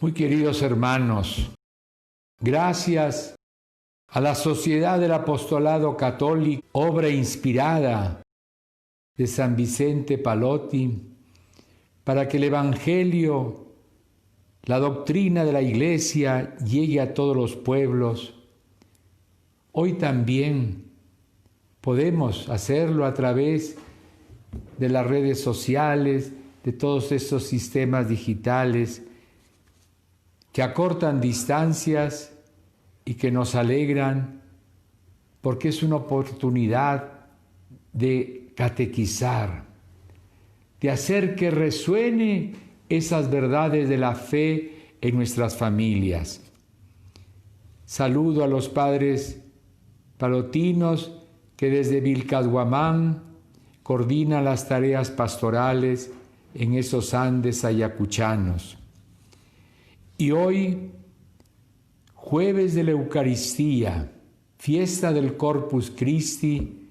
Muy queridos hermanos, gracias a la Sociedad del Apostolado Católico, obra inspirada de San Vicente Pallotti, para que el Evangelio, la doctrina de la Iglesia llegue a todos los pueblos. Hoy también podemos hacerlo a través de las redes sociales, de todos estos sistemas digitales que acortan distancias y que nos alegran, porque es una oportunidad de catequizar, de hacer que resuene esas verdades de la fe en nuestras familias. Saludo a los padres palotinos que desde Vilcashuamán coordinan las tareas pastorales en esos Andes ayacuchanos. Y hoy, jueves de la Eucaristía, fiesta del Corpus Christi,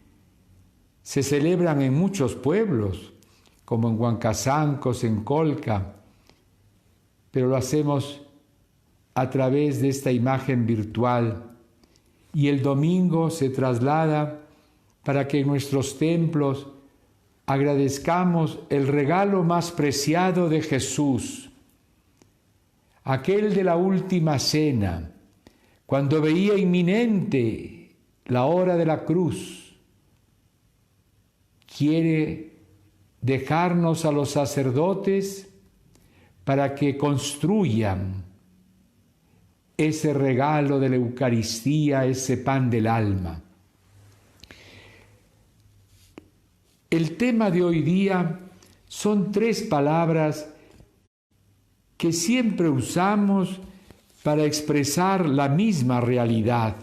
se celebran en muchos pueblos, como en Huancazancos, en Colca, pero lo hacemos a través de esta imagen virtual. Y el domingo se traslada para que en nuestros templos agradezcamos el regalo más preciado de Jesús, aquel de la última cena, cuando veía inminente la hora de la cruz. Quiere dejarnos a los sacerdotes para que construyan ese regalo de la Eucaristía, ese pan del alma. El tema de hoy día son 3 palabras que siempre usamos para expresar la misma realidad.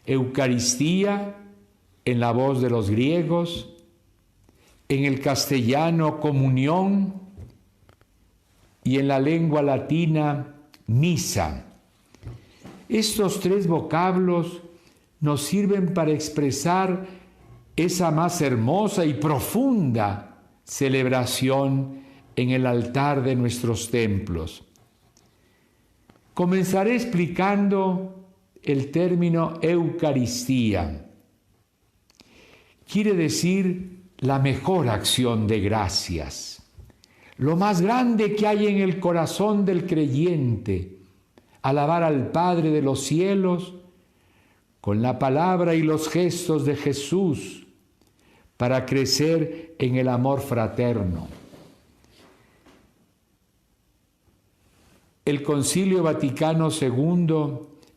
Eucaristía en la voz de los griegos, en el castellano comunión y en la lengua latina misa. Estos 3 vocablos nos sirven para expresar esa más hermosa y profunda celebración en el altar de nuestros templos. Comenzaré explicando el término Eucaristía. Quiere decir la mejor acción de gracias, lo más grande que hay en el corazón del creyente, alabar al Padre de los cielos con la palabra y los gestos de Jesús para crecer en el amor fraterno. El Concilio Vaticano II,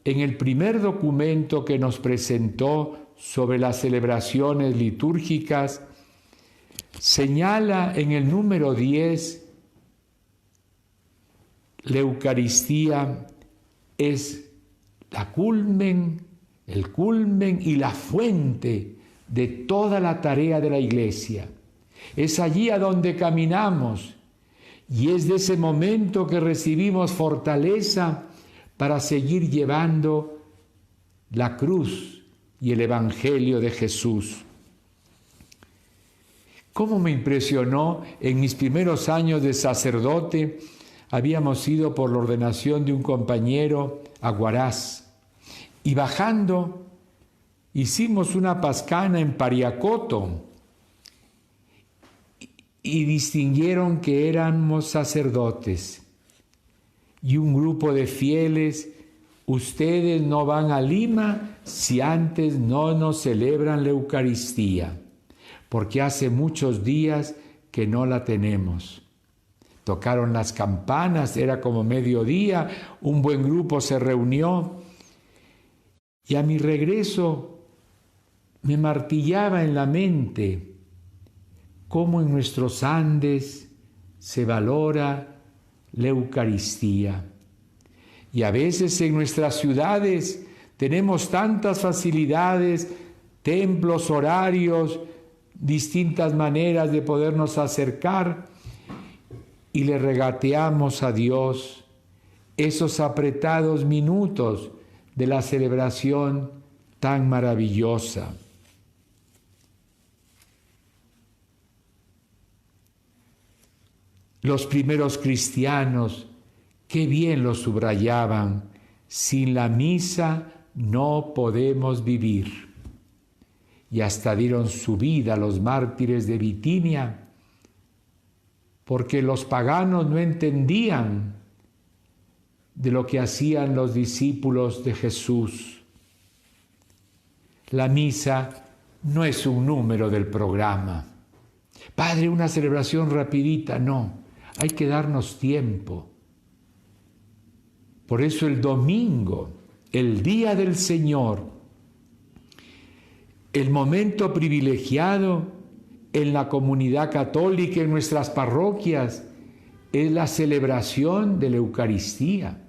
en el primer documento que nos presentó sobre las celebraciones litúrgicas, señala en el número 10, la Eucaristía es el culmen y la fuente de toda la tarea de la Iglesia. Es allí a donde caminamos y es de ese momento que recibimos fortaleza para seguir llevando la cruz y el Evangelio de Jesús. ¿Cómo me impresionó en mis primeros años de sacerdote? Habíamos ido por la ordenación de un compañero a Huaraz y bajando hicimos una pascana en Pariacoto y distinguieron que éramos sacerdotes y un grupo de fieles. Ustedes no van a Lima si antes no nos celebran la Eucaristía, porque hace muchos días que no la tenemos. Tocaron las campanas, era como mediodía, un buen grupo se reunió y a mi regreso me martillaba en la mente cómo en nuestros Andes se valora la Eucaristía. Y a veces en nuestras ciudades tenemos tantas facilidades, templos, horarios, distintas maneras de podernos acercar y le regateamos a Dios esos apretados minutos de la celebración tan maravillosa. Los primeros cristianos Qué bien lo subrayaban: sin la misa no podemos vivir. Y hasta dieron su vida los mártires de Bitinia, porque los paganos no entendían de lo que hacían los discípulos de Jesús. La misa no es un número del programa. Padre, una celebración rapidita, no, hay que darnos tiempo. Por eso el domingo, el día del Señor, el momento privilegiado en la comunidad católica, en nuestras parroquias, es la celebración de la Eucaristía.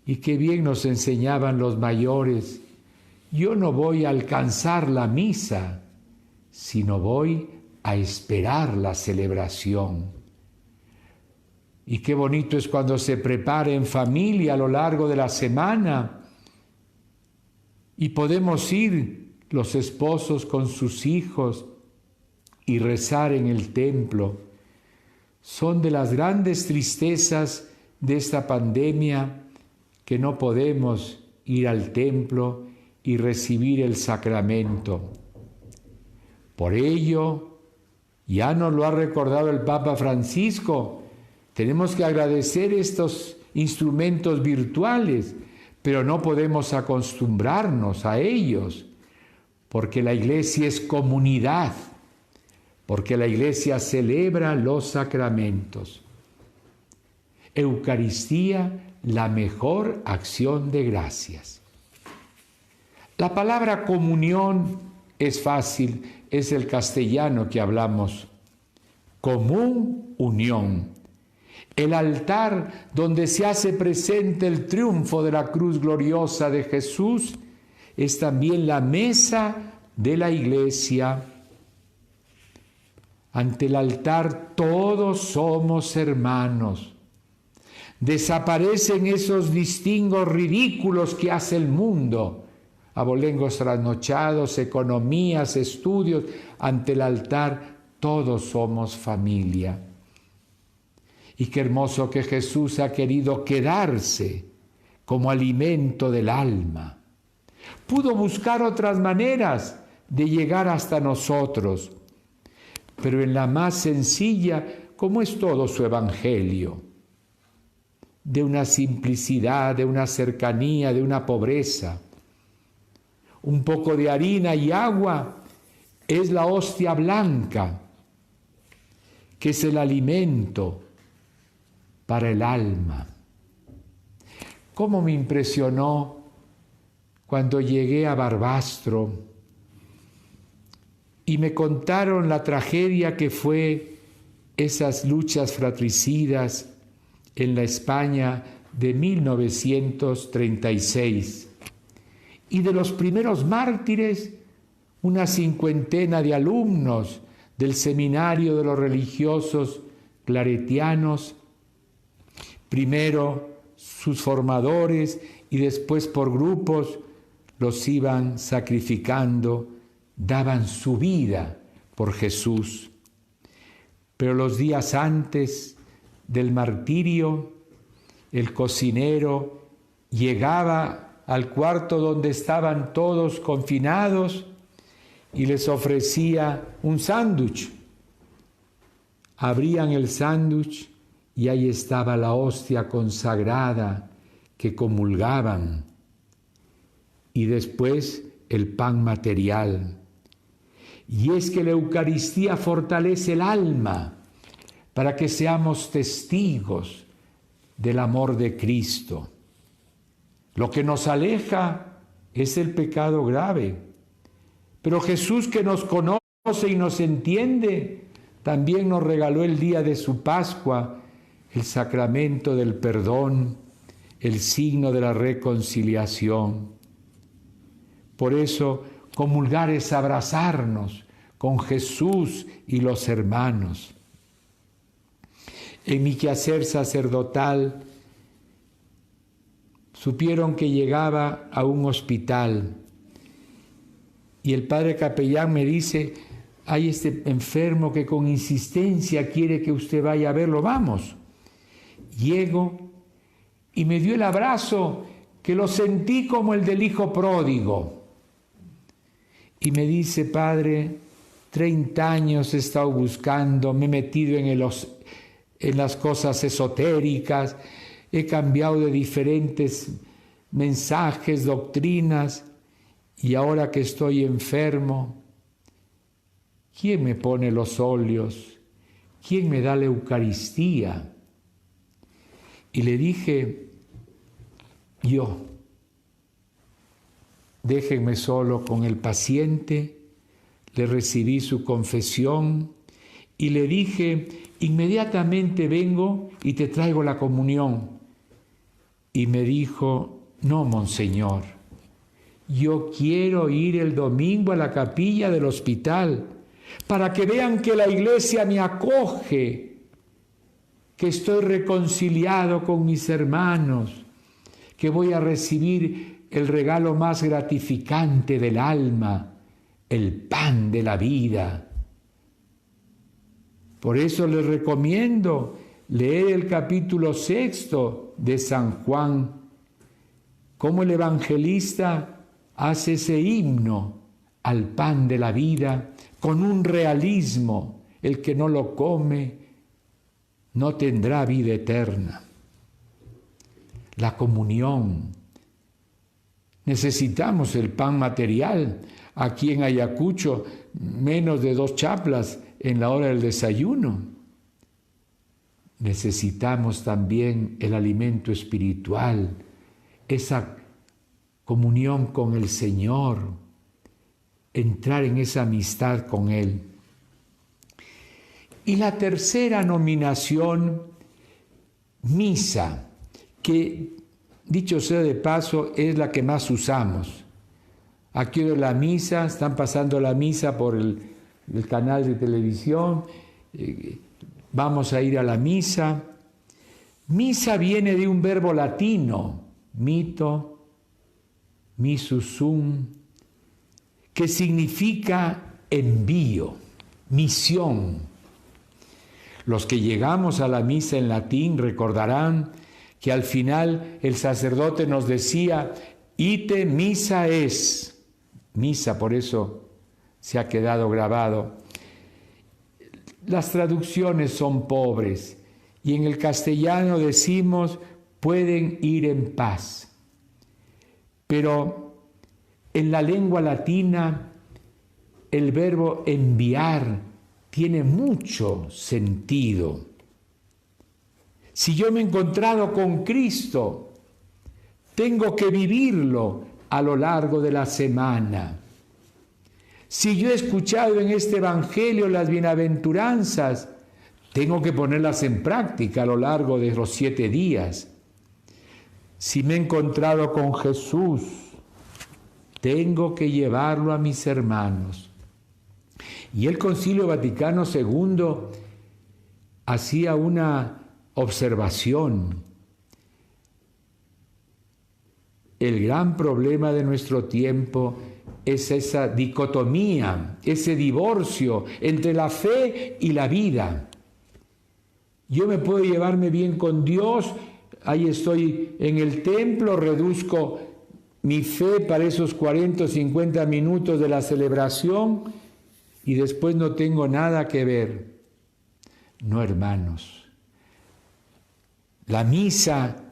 Y qué bien nos enseñaban los mayores: yo no voy a alcanzar la misa, sino voy a esperar la celebración. Y qué bonito es cuando se prepara en familia a lo largo de la semana y podemos ir los esposos con sus hijos y rezar en el templo. Son de las grandes tristezas de esta pandemia que no podemos ir al templo y recibir el sacramento. Por ello, ya nos lo ha recordado el Papa Francisco, tenemos que agradecer estos instrumentos virtuales, pero no podemos acostumbrarnos a ellos, porque la Iglesia es comunidad, porque la Iglesia celebra los sacramentos. Eucaristía, la mejor acción de gracias. La palabra comunión es fácil, es el castellano que hablamos. Común, unión. El altar donde se hace presente el triunfo de la cruz gloriosa de Jesús es también la mesa de la Iglesia. Ante el altar todos somos hermanos. Desaparecen esos distingos ridículos que hace el mundo. Abolengos trasnochados, economías, estudios. Ante el altar todos somos familia. Y qué hermoso que Jesús ha querido quedarse como alimento del alma. Pudo buscar otras maneras de llegar hasta nosotros, pero en la más sencilla, como es todo su evangelio, de una simplicidad, de una cercanía, de una pobreza. Un poco de harina y agua es la hostia blanca, que es el alimento para el alma. ¿Cómo me impresionó cuando llegué a Barbastro y me contaron la tragedia que fue esas luchas fratricidas en la España de 1936? Y de los primeros mártires, una cincuentena de alumnos del seminario de los religiosos claretianos, primero sus formadores y después por grupos los iban sacrificando, daban su vida por Jesús. Pero los días antes del martirio, el cocinero llegaba al cuarto donde estaban todos confinados y les ofrecía un sándwich. Abrían el sándwich y ahí estaba la hostia consagrada que comulgaban, y después el pan material. Y es que la Eucaristía fortalece el alma para que seamos testigos del amor de Cristo. Lo que nos aleja es el pecado grave, pero Jesús, que nos conoce y nos entiende, también nos regaló el día de su Pascua el sacramento del perdón, el signo de la reconciliación. Por eso, comulgar es abrazarnos con Jesús y los hermanos. En mi quehacer sacerdotal, supieron que llegaba a un hospital y el padre capellán me dice: hay este enfermo que con insistencia quiere que usted vaya a verlo, vamos. Llego y me dio el abrazo que lo sentí como el del hijo pródigo. Y me dice: Padre, 30 años he estado buscando, me he metido en las cosas esotéricas, he cambiado de diferentes mensajes, doctrinas, y ahora que estoy enfermo, ¿quién me pone los óleos? ¿Quién me da la Eucaristía? Y le dije: yo. Déjenme solo con el paciente. Le recibí su confesión y le dije: inmediatamente vengo y te traigo la comunión. Y me dijo: no, monseñor, yo quiero ir el domingo a la capilla del hospital para que vean que la iglesia me acoge, que estoy reconciliado con mis hermanos, que voy a recibir el regalo más gratificante del alma, el pan de la vida. Por eso les recomiendo leer el capítulo 6 de San Juan, cómo el evangelista hace ese himno al pan de la vida con un realismo: el que no lo come no tendrá vida eterna. La comunión. Necesitamos el pan material. Aquí en Ayacucho, menos de 2 chaplas en la hora del desayuno. Necesitamos también el alimento espiritual, esa comunión con el Señor, entrar en esa amistad con Él. Y la tercera nominación, misa, que dicho sea de paso es la que más usamos. Aquí de la misa, están pasando la misa por el canal de televisión, vamos a ir a la misa. Misa viene de un verbo latino, mito, missus sum, que significa envío, misión. Los que llegamos a la misa en latín recordarán que al final el sacerdote nos decía: ite missa es. Misa, por eso se ha quedado grabado. Las traducciones son pobres y en el castellano decimos: pueden ir en paz. Pero en la lengua latina el verbo enviar tiene mucho sentido. Si yo me he encontrado con Cristo, tengo que vivirlo a lo largo de la semana. Si yo he escuchado en este Evangelio las bienaventuranzas, tengo que ponerlas en práctica a lo largo de los 7 días. Si me he encontrado con Jesús, tengo que llevarlo a mis hermanos. Y el Concilio Vaticano II hacía una observación. El gran problema de nuestro tiempo es esa dicotomía, ese divorcio entre la fe y la vida. Yo me puedo llevarme bien con Dios, ahí estoy en el templo, reduzco mi fe para esos 40 o 50 minutos de la celebración y después no tengo nada que ver. No, hermanos. La misa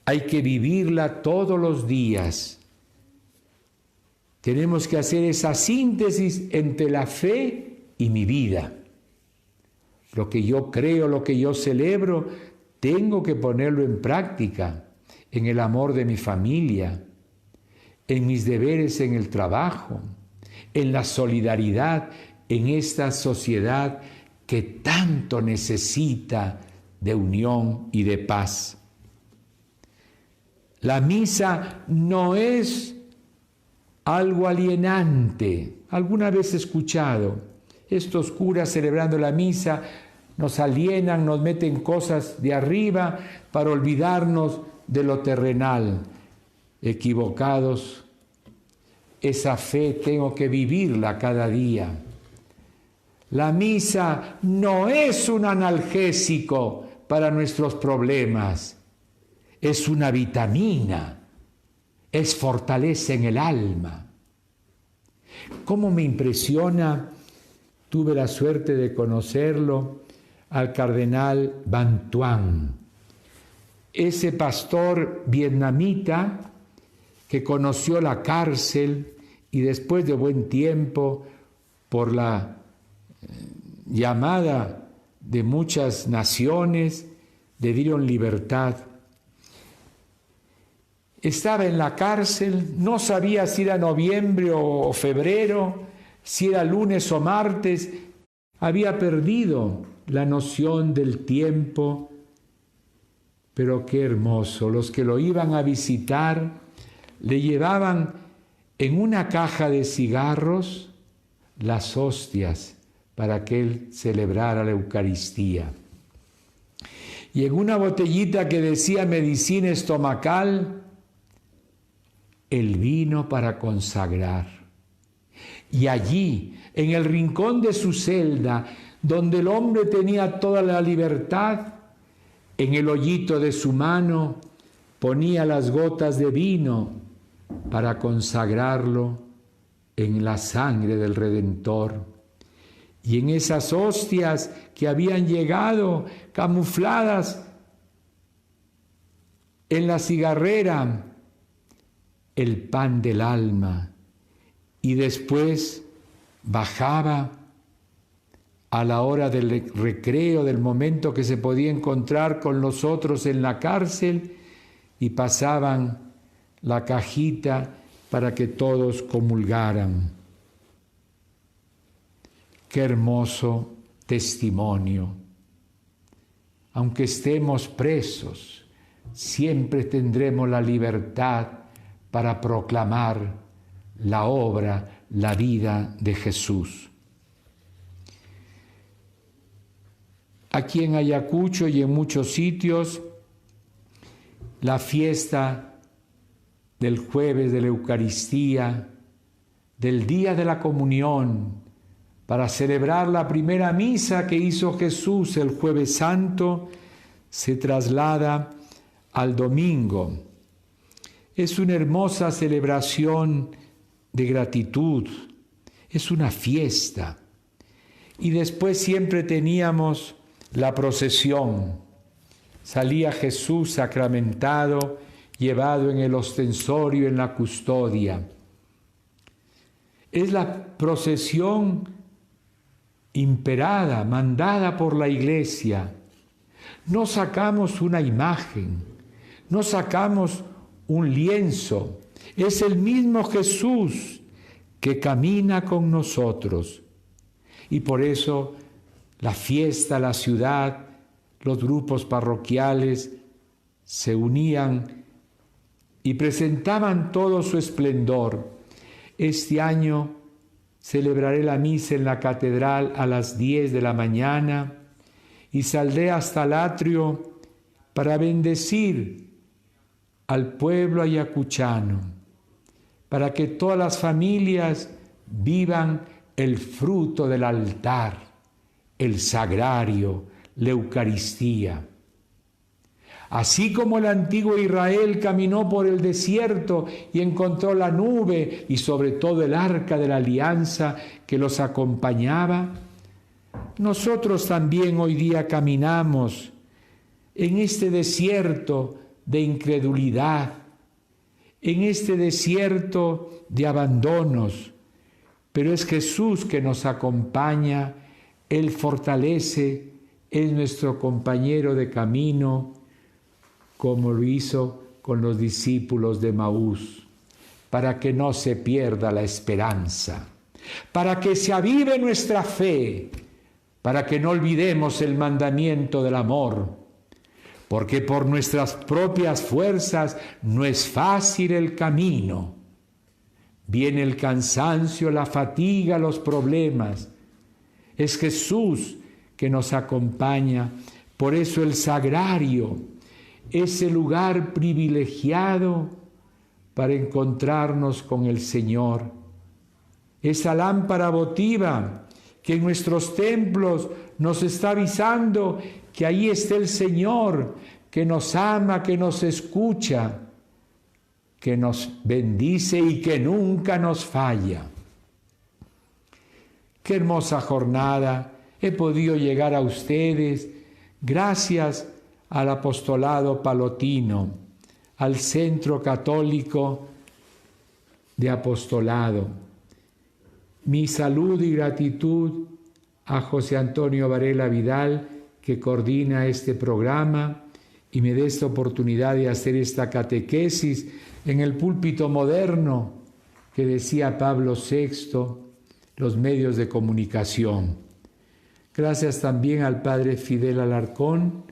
hay que vivirla todos los días. Tenemos que hacer esa síntesis entre la fe y mi vida. Lo que yo creo, lo que yo celebro, tengo que ponerlo en práctica, en el amor de mi familia, en mis deberes en el trabajo, en la solidaridad en esta sociedad que tanto necesita de unión y de paz. La misa no es algo alienante. Alguna vez he escuchado, estos curas celebrando la misa nos alienan, nos meten cosas de arriba para olvidarnos de lo terrenal. Equivocados. Esa fe tengo que vivirla cada día. La misa no es un analgésico para nuestros problemas. Es una vitamina, es fortaleza en el alma. ¿Cómo me impresiona? Tuve la suerte de conocerlo al cardenal Van Thuan, ese pastor vietnamita que conoció la cárcel y después de buen tiempo, por la llamada de muchas naciones, le dieron libertad. Estaba en la cárcel, no sabía si era noviembre o febrero, si era lunes o martes, había perdido la noción del tiempo, pero qué hermoso. Los que lo iban a visitar le llevaban en una caja de cigarros las hostias para que él celebrara la Eucaristía. Y en una botellita que decía medicina estomacal, el vino para consagrar. Y allí, en el rincón de su celda, donde el hombre tenía toda la libertad, en el hoyito de su mano ponía las gotas de vino para consagrarlo en la sangre del Redentor. Y en esas hostias que habían llegado camufladas en la cigarrera, el pan del alma, y después bajaba a la hora del recreo, del momento que se podía encontrar con los otros en la cárcel, y pasaban la cajita para que todos comulgaran. Qué hermoso testimonio. Aunque estemos presos, siempre tendremos la libertad para proclamar la obra, la vida de Jesús. Aquí en Ayacucho y en muchos sitios, la fiesta del jueves de la Eucaristía, del día de la comunión, para celebrar la primera misa que hizo Jesús el Jueves Santo, se traslada al domingo. Es una hermosa celebración de gratitud, es una fiesta. Y después siempre teníamos la procesión. Salía Jesús sacramentado, llevado en el ostensorio, en la custodia. Es la procesión imperada, mandada por la Iglesia. No sacamos una imagen, no sacamos un lienzo. Es el mismo Jesús que camina con nosotros. Y por eso la fiesta, la ciudad, los grupos parroquiales se unían y presentaban todo su esplendor. Este año celebraré la misa en la catedral a las 10 de la mañana y saldré hasta el atrio para bendecir al pueblo ayacuchano, para que todas las familias vivan el fruto del altar, el sagrario, la Eucaristía. Así como el antiguo Israel caminó por el desierto y encontró la nube y sobre todo el arca de la alianza que los acompañaba, nosotros también hoy día caminamos en este desierto de incredulidad, en este desierto de abandonos, pero es Jesús que nos acompaña, Él fortalece, es nuestro compañero de camino, como lo hizo con los discípulos de Maús, para que no se pierda la esperanza, para que se avive nuestra fe, para que no olvidemos el mandamiento del amor, porque por nuestras propias fuerzas no es fácil el camino. Viene el cansancio, la fatiga, los problemas. Es Jesús que nos acompaña. Por eso el sagrario, ese lugar privilegiado para encontrarnos con el Señor. Esa lámpara votiva que en nuestros templos nos está avisando que ahí está el Señor, que nos ama, que nos escucha, que nos bendice y que nunca nos falla. Qué hermosa jornada he podido llegar a ustedes gracias al apostolado palotino, al Centro Católico de Apostolado. Mi salud y gratitud a José Antonio Varela Vidal, que coordina este programa y me da esta oportunidad de hacer esta catequesis en el púlpito moderno que decía Pablo VI, los medios de comunicación. Gracias también al Padre Fidel Alarcón,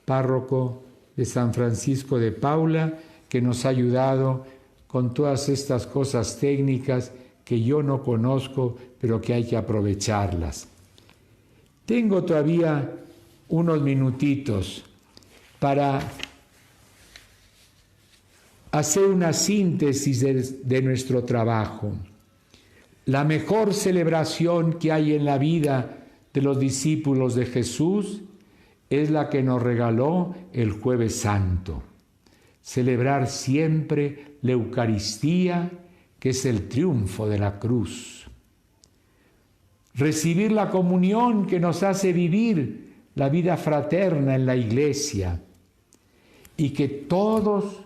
párroco de San Francisco de Paula, que nos ha ayudado con todas estas cosas técnicas que yo no conozco, pero que hay que aprovecharlas. Tengo todavía unos minutitos para hacer una síntesis de nuestro trabajo. La mejor celebración que hay en la vida de los discípulos de Jesús es la que nos regaló el Jueves Santo. Celebrar siempre la Eucaristía, que es el triunfo de la cruz. Recibir la comunión que nos hace vivir la vida fraterna en la Iglesia. Y que todos,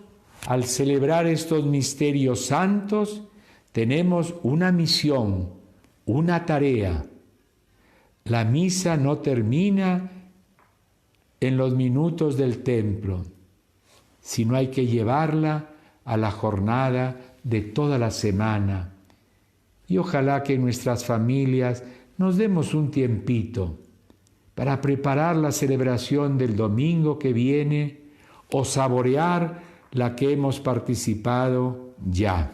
al celebrar estos misterios santos, tenemos una misión, una tarea. La misa no termina en los minutos del templo, sino hay que llevarla a la jornada de toda la semana. Y ojalá que en nuestras familias nos demos un tiempito para preparar la celebración del domingo que viene o saborear la que hemos participado ya.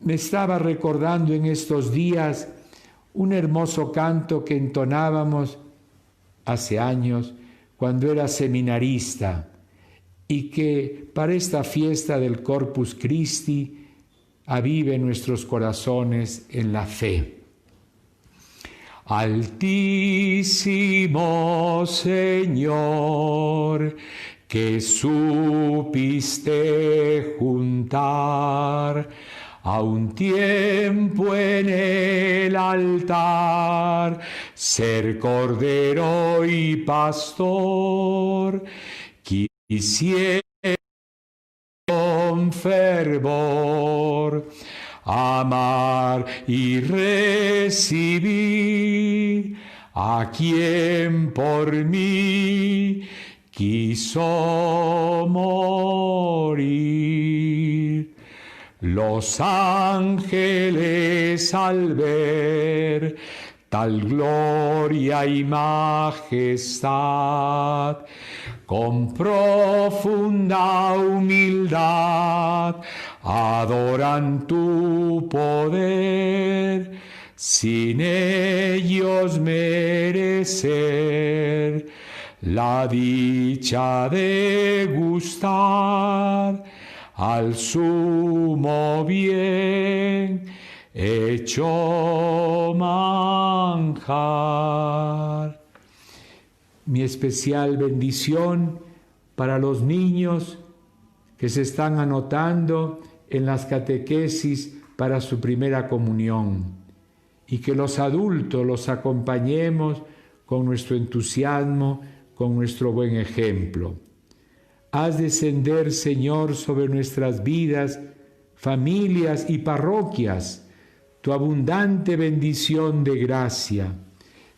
Me estaba recordando en estos días un hermoso canto que entonábamos hace años cuando era seminarista y que para esta fiesta del Corpus Christi avive nuestros corazones en la fe. Altísimo Señor, que supiste juntar a un tiempo en el altar, ser cordero y pastor, quisiera con fervor amar y recibir a quien por mí quiso morir. Los ángeles al ver tal gloria y majestad, con profunda humildad adoran tu poder, sin ellos merecer la dicha de gustar al sumo bien hecho manjar. Mi especial bendición para los niños que se están anotando en las catequesis para su primera comunión, y que los adultos los acompañemos con nuestro entusiasmo, con nuestro buen ejemplo. Haz descender, Señor, sobre nuestras vidas, familias y parroquias, tu abundante bendición de gracia.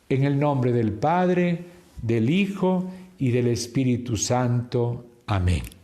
En el nombre del Padre, del Hijo y del Espíritu Santo. Amén.